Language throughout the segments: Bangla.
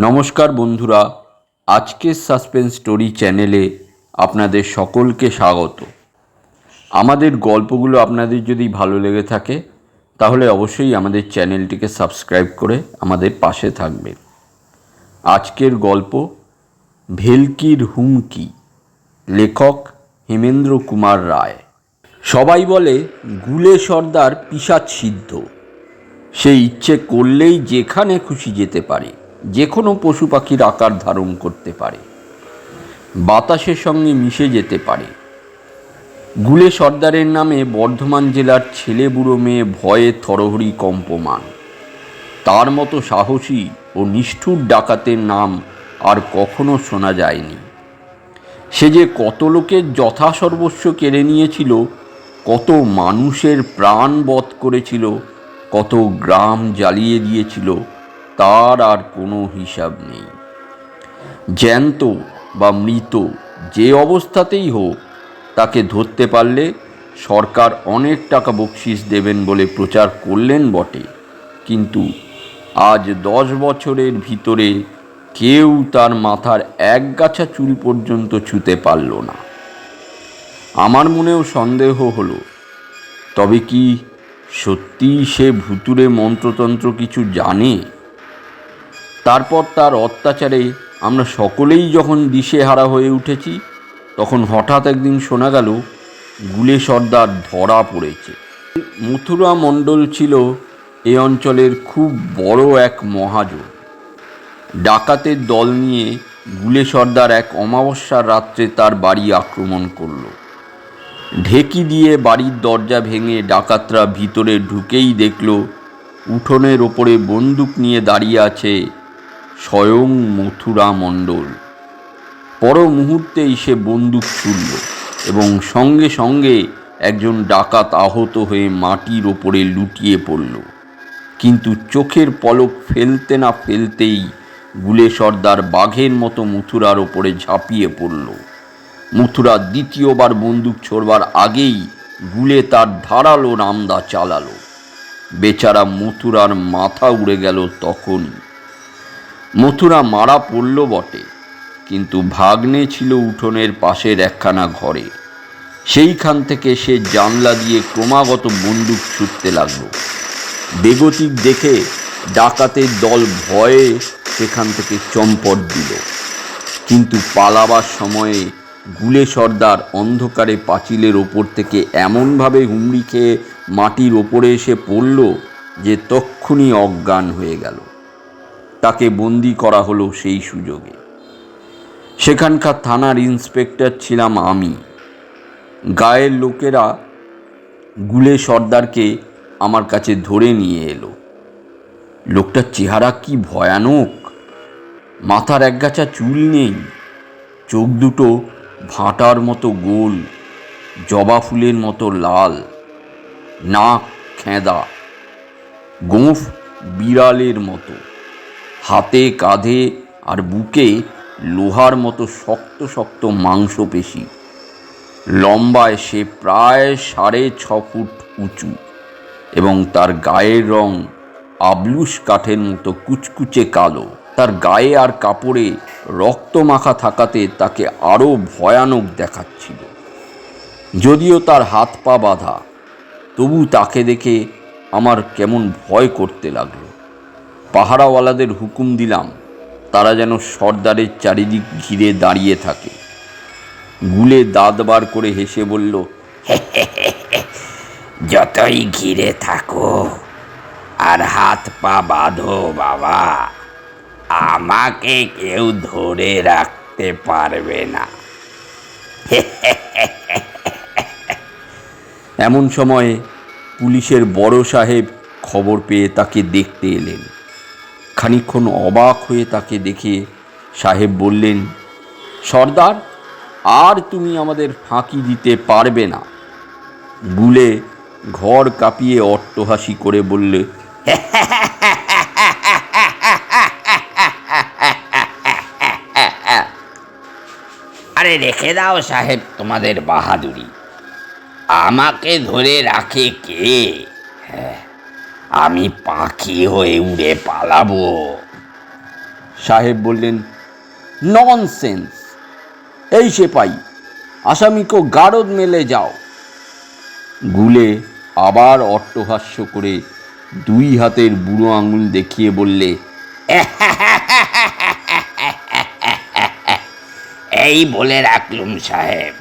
নমস্কার বন্ধুরা, আজকের সাসপেন্স স্টোরি চ্যানেলে আপনাদের সকলকে স্বাগত। আমাদের গল্পগুলো আপনাদের যদি ভালো লেগে থাকে তাহলে অবশ্যই আমাদের চ্যানেলটিকে সাবস্ক্রাইব করে আমাদের পাশে থাকবে। আজকের গল্প ভেলকির হুমকি, লেখক হেমেন্দ্র কুমার রায়। সবাই বলে গুলে সর্দার পিশাচ সিদ্ধ, সে ইচ্ছে করলেই যেখানে খুশি যেতে পারে, যে কোনো পশু পাখির আকার ধারণ করতে পারে, বাতাসের সঙ্গে মিশে যেতে পারে। গুলে সর্দারের নামে বর্ধমান জেলার ছেলে বুড়ো মেয়ে ভয়ে থরহরি কম্পমান। তার মতো সাহসী ও নিষ্ঠুর ডাকাতের নাম আর কখনো শোনা যায়নি। সে যে কত লোকের যথাসর্বস্ব কেড়ে নিয়েছিল, কত মানুষের প্রাণ বধ করেছিল, কত গ্রাম জ্বালিয়ে দিয়েছিল, তার আর কোনো হিসাব নেই। জ্যান্ত বা মৃত যে অবস্থাতেই হোক, তাকে ধরতে পারলে সরকার অনেক টাকা বকশিস দেবেন বলে প্রচার করলেন বটে, কিন্তু আজ 10 বছরের ভিতরে কেউ তার মাথার একগাছা চুল পর্যন্ত ছুঁতে পারল না। আমার মনেও সন্দেহ হলো, তবে কি সত্যিই সে ভুতুড়ে মন্ত্রতন্ত্র কিছু জানে? তারপর তার অত্যাচারে আমরা সকলেই যখন দিশেহারা হয়ে উঠেছি, তখন হঠাৎ একদিন শোনা গেল গুলে সর্দার ধরা পড়েছে। মথুরা মণ্ডল ছিল এ অঞ্চলের খুব বড় এক মহাজন। ডাকাতের দল নিয়ে গুলে সর্দার এক অমাবস্যার রাত্রে তার বাড়ি আক্রমণ করল। ঢেকি দিয়ে বাড়ির দরজা ভেঙে ডাকাতরা ভিতরে ঢুকেই দেখল উঠোনের ওপরে বন্দুক নিয়ে দাঁড়িয়ে আছে স্বয়ং মথুরা মণ্ডল। পর মুহূর্তেই সে বন্দুক ছুড়ল এবং সঙ্গে সঙ্গে একজন ডাকাত আহত হয়ে মাটির ওপরে লুটিয়ে পড়ল। কিন্তু চোখের পলক ফেলতে না ফেলতেই গুলে সর্দার বাঘের মতো মথুরার ওপরে ঝাঁপিয়ে পড়ল। মথুরা দ্বিতীয়বার বন্দুক ছোড়বার আগেই গুলে তার ধারালো রামদা চালালো। বেচারা মথুরার মাথা উড়ে গেল তখনই। মথুরা মারা পড়ল বটে, কিন্তু ভাগ্নে ছিল উঠোনের পাশের একখানা ঘরে। সেইখান থেকে সে জানলা দিয়ে ক্রমাগত বন্দুক ছুটতে লাগলো। বেগতিক দেখে ডাকাতের দল ভয়ে সেখান থেকে চম্পট দিল, কিন্তু পালাবার সময়ে গুলে সর্দার অন্ধকারে পাঁচিলের ওপর থেকে এমনভাবে হুমড়ি খেয়ে মাটির ওপরে এসে পড়ল যে তক্ষুনি অজ্ঞান হয়ে গেল। তাকে বন্দি করা হলো সেই সুযোগে। সেখানকার থানার ইন্সপেক্টর ছিলাম আমি। গায়ের লোকেরা গুলে সর্দারকে আমার কাছে ধরে নিয়ে এলো। লোকটার চেহারা কি ভয়ানক! মাথার একগাছা চুল নেই, চোখ দুটো ভাঁটার মতো গোল, জবা ফুলের মতো লাল, নাক খেঁদা, গোঁফ বিড়ালের মতো, হাতে কাঁধে আর বুকে লোহার মতো শক্ত শক্ত মাংসপেশি। লম্বায় সে প্রায় 6.5 ফুট উঁচু এবং তার গায়ের রং আবলুস কাঠের মতো কুচকুচে কালো। তার গায়ে আর কাপড়ে রক্ত মাখা থাকাতে তাকে আরও ভয়ানক দেখাচ্ছিল। যদিও তার হাত পা বাঁধা, তবু তাকে দেখে আমার কেমন ভয় করতে লাগলো। পাহারাওয়ালাদের হুকুম দিলাম তারা যেন সর্দারের চারিদিক ঘিরে দাঁড়িয়ে থাকে। গুলে দাঁত বার করে হেসে বলল, যতই ঘিরে থাকো আর হাত পা বাঁধো বাবা, আমাকে কেউ ধরে রাখতে পারবে না। এমন সময়ে পুলিশের বড় সাহেব খবর পেয়ে তাকে দেখতে এলেন। খানিকক্ষণ অবাক হয়ে তাকে দেখে সাহেব বললেন, সর্দার, আর তুমি আমাদের ফাঁকি দিতে পারবে না। গুলে ঘর কাঁপিয়ে অট্টহাসি করে বললে, আরে রেখে দাও সাহেব তোমাদের বাহাদুরি, আমাকে ধরে রাখে কে? আমি পাখি হয়ে উড়ে পালাবো। সাহেব বললেন, ননসেন্স। এই সেপাই, আসামিকে গারদ মেলে যাও। গুলে আবার অট্টহাস্য করে 2 হাতের বুড়ো আঙুল দেখিয়ে বললে, এই বলে রাখলুম সাহেব,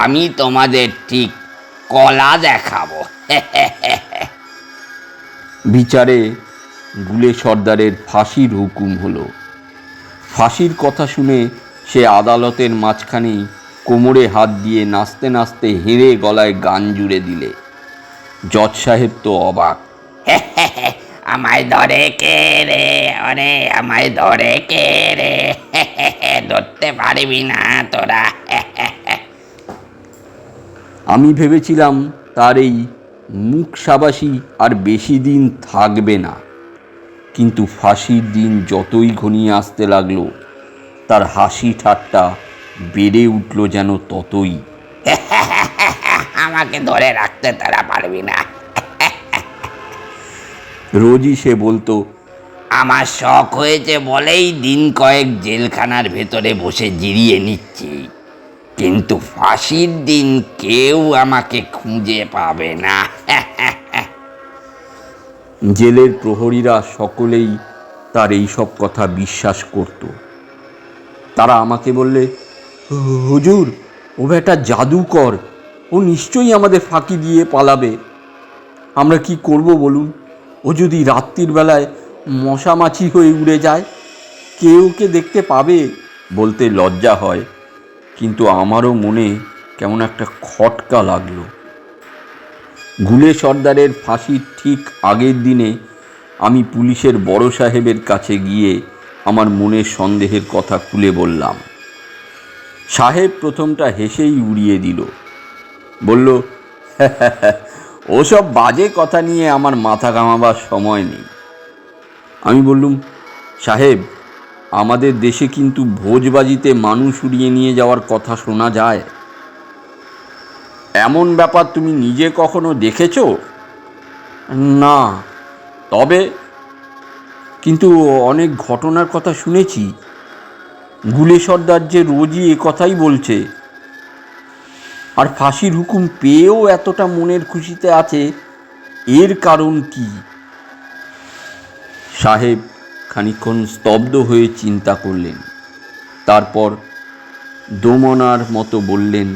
আমি তোমাদের ঠিক কলা দেখাবো। বিচারে গুলে সর্দারের ফাঁসির হুকুম হলো। ফাঁসির কথা শুনে সে আদালতের মাঝখানেই কোমরে হাত দিয়ে নাচতে নাচতে হেঁড়ে গলায় গান জুড়ে দিলে। জজ সাহেব তো অবাক। আমায় ধরে কে রে, ওরে আমায় ধরে কে রে, ধরতে পারবি না তোরা। আমি ভেবেছিলাম তার এই মুখ সাবাসি আর বেশি দিন থাকবে না, কিন্তু ফাঁসির দিন যতই ঘনিয়ে আসতে লাগলো তার হাসি ঠাট্টা বেড়ে উঠল যেন ততই। আমাকে ধরে রাখতে তারা পারবি না। রোজই সে বলতো, আমার শখ হয়েছে বলেই দিন কয়েক জেলখানার ভেতরে বসে জিরিয়ে নিচ্ছি, কিন্তু ফাঁসির দিন কেউ আমাকে খুঁজে পাবে না। জেলের প্রহরীরা সকলেই তার এই সব কথা বিশ্বাস করত। তারা আমাকে বললে, হুজুর, ও একটা জাদুকর, ও নিশ্চয়ই আমাদের ফাঁকি দিয়ে পালাবে। আমরা কি করব বলুন? ও যদি রাত্রির বেলায় মশামাছি হয়ে উড়ে যায়, কে ওকে দেখতে পাবে? বলতে লজ্জা হয়, কিন্তু আমারও মনে কেমন একটা খটকা লাগলো। গুলে সর্দারের ফাঁসির ঠিক আগের দিনে আমি পুলিশের বড় সাহেবের কাছে গিয়ে আমার মনের সন্দেহের কথা খুলে বললাম। সাহেব প্রথমটা হেসেই উড়িয়ে দিল, বলল, ওসব বাজে কথা নিয়ে আমার মাথা ঘামাবার সময় নেই। আমি বললুম, সাহেব, আমাদের দেশে কিন্তু ভোজবাজিতে মানুষ উড়িয়ে নিয়ে যাওয়ার কথা শোনা যায়। এমন ব্যাপার তুমি নিজে কখনো দেখেছো? না, তবে কিন্তু অনেক ঘটনার কথা শুনেছি। গুলে সর্দার যে রোজই এ কথাই বলছে, আর ফাঁসির হুকুম পেয়েও এতটা মনের খুশিতে আছে, এর কারণ কি? সাহেব খানিকক্ষণ স্তব্ধ হয়ে চিন্তা করলেন, তারপর দোমনার মতো বললেন,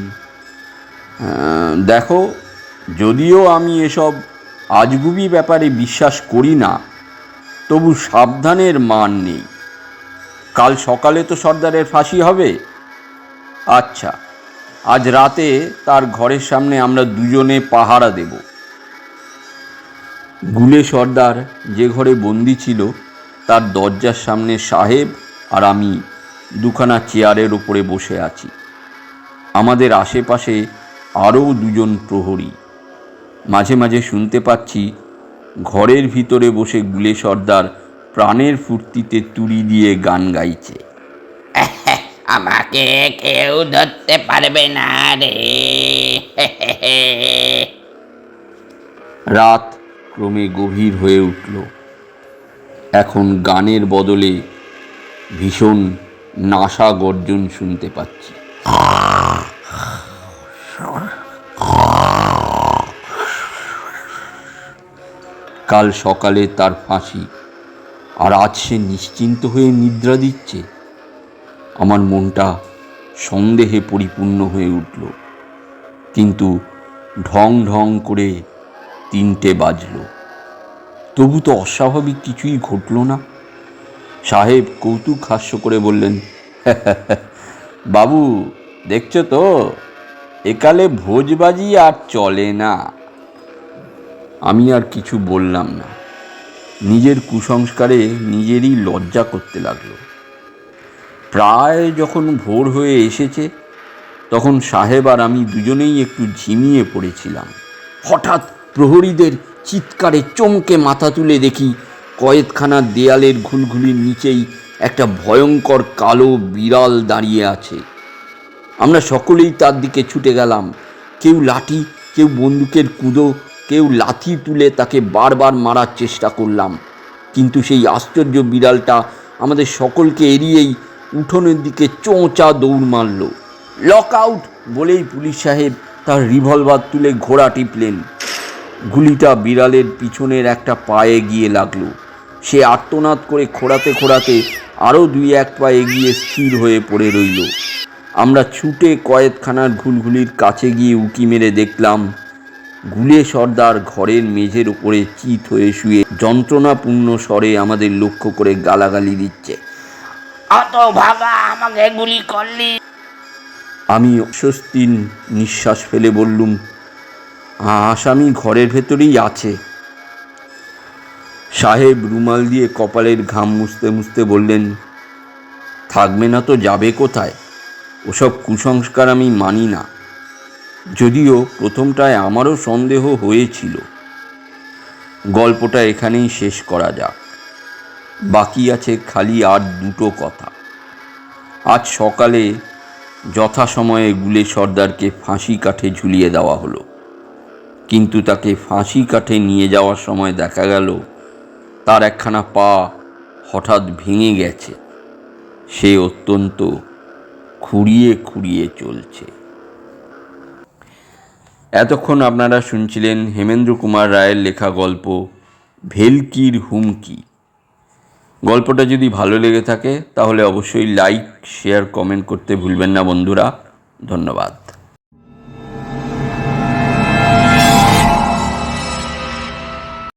দেখো, যদিও আমি এসব আজগুবি ব্যাপারে বিশ্বাস করি না, তবু সাবধানের মান নেই। কাল সকালে তো সর্দারের ফাঁসি হবে। আচ্ছা, আজ রাতে তার ঘরের সামনে আমরা দুজনে পাহারা দেব। গুলে সর্দার যে ঘরে বন্দি ছিল তার দরজার সামনে সাহেব আর আমি দুখানা চেয়ারের ওপরে বসে আছি। আমাদের আশেপাশে আরও 2জন প্রহরী। মাঝে মাঝে শুনতে পাচ্ছি ঘরের ভিতরে বসে গুলে সর্দার প্রাণের ফুর্তিতে তুড়ি দিয়ে গান গাইছে। আমাকে কেউ ধরতে পারবে না রে। রাত ক্রমে গভীর হয়ে উঠল। এখন গানের বদলে ভীষণ নাসা গর্জন শুনতে পাচ্ছি। কাল সকালে তার ফাঁসি, আর আজ সে নিশ্চিন্ত হয়ে নিদ্রা দিচ্ছে। আমার মনটা সন্দেহে পরিপূর্ণ হয়ে উঠল। কিন্তু ঢং ঢং করে 3টে বাজল, তবু তো অস্বাভাবিক কিছুই ঘটল না। সাহেব কৌতুক হাস্য করে বললেন, বাবু, দেখছো তো, একালে ভোজবাজি আর চলে না। আমি আর কিছু বললাম না। নিজের কুসংস্কারে নিজেরই লজ্জা করতে লাগলো। প্রায় যখন ভোর হয়ে এসেছে, তখন সাহেব আর আমি দুজনেই একটু ঝিমিয়ে পড়েছিলাম। হঠাৎ প্রহরীদের চিৎকারে চমকে মাথা তুলে দেখি কয়েদখানার দেয়ালের ঘুলঘুলির নিচেই একটা ভয়ঙ্কর কালো বিড়াল দাঁড়িয়ে আছে। আমরা সকলেই তার দিকে ছুটে গেলাম। কেউ লাঠি, কেউ বন্দুকের কুঁদো, কেউ লাথি তুলে তাকে বারবার মারার চেষ্টা করলাম, কিন্তু সেই আশ্চর্য বিড়ালটা আমাদের সকলকে এড়িয়েই উঠোনের দিকে চোঁচা দৌড় মারল। লক আউট বলেই পুলিশ সাহেব তার রিভলভার তুলে ঘোড়া টিপলেন। গুলিটা বিড়ালের পিছনের একটা পায়ে গিয়ে লাগলো। সে আর্তনাদ করে খোঁড়াতে খোঁড়াতে আরও 2-1 পা এগিয়ে স্থির হয়ে পড়ে রইল। আমরা ছুটে কয়েদখানার ঘুলঘুলির কাছে গিয়ে উঁকি মেরে দেখলাম গুলে সর্দার ঘরের মেঝের উপরে চিত হয়ে শুয়ে যন্ত্রণাপূর্ণ স্বরে আমাদের লক্ষ্য করে গালাগালি দিচ্ছে। অত ভাগা, আমাকে গুলি করলি? আমি অস্বস্তির নিঃশ্বাস ফেলে বললুম, আসামি ঘরের ভেতরেই আছে। সাহেব রুমাল দিয়ে কপালের ঘাম মুছতে মুছতে বললেন, থাকবে না তো যাবে কোথায়? ওসব কুসংস্কার আমি মানি না, যদিও প্রথমটায় আমারও সন্দেহ হয়েছিল। গল্পটা এখানেই শেষ করা যাক। বাকি আছে খালি আর 2টো কথা। আজ সকালে যথাসময়ে গুলে সর্দারকে ফাঁসি কাঠে ঝুলিয়ে দেওয়া হলো, কিন্তু তাকে ফাঁসি কাঠে নিয়ে যাওয়ার সময় দেখা গেল তার একখানা পা হঠাৎ ভেঙে গেছে। সে অত্যন্ত খুঁড়িয়ে খুঁড়িয়ে চলছে। এতক্ষণ আপনারা শুনছিলেন হেমেন্দ্র কুমার রায়ের লেখা গল্প ভেলকির হুমকি। গল্পটা যদি ভালো লেগে থাকে তাহলে অবশ্যই লাইক, শেয়ার, কমেন্ট করতে ভুলবেন না বন্ধুরা। ধন্যবাদ।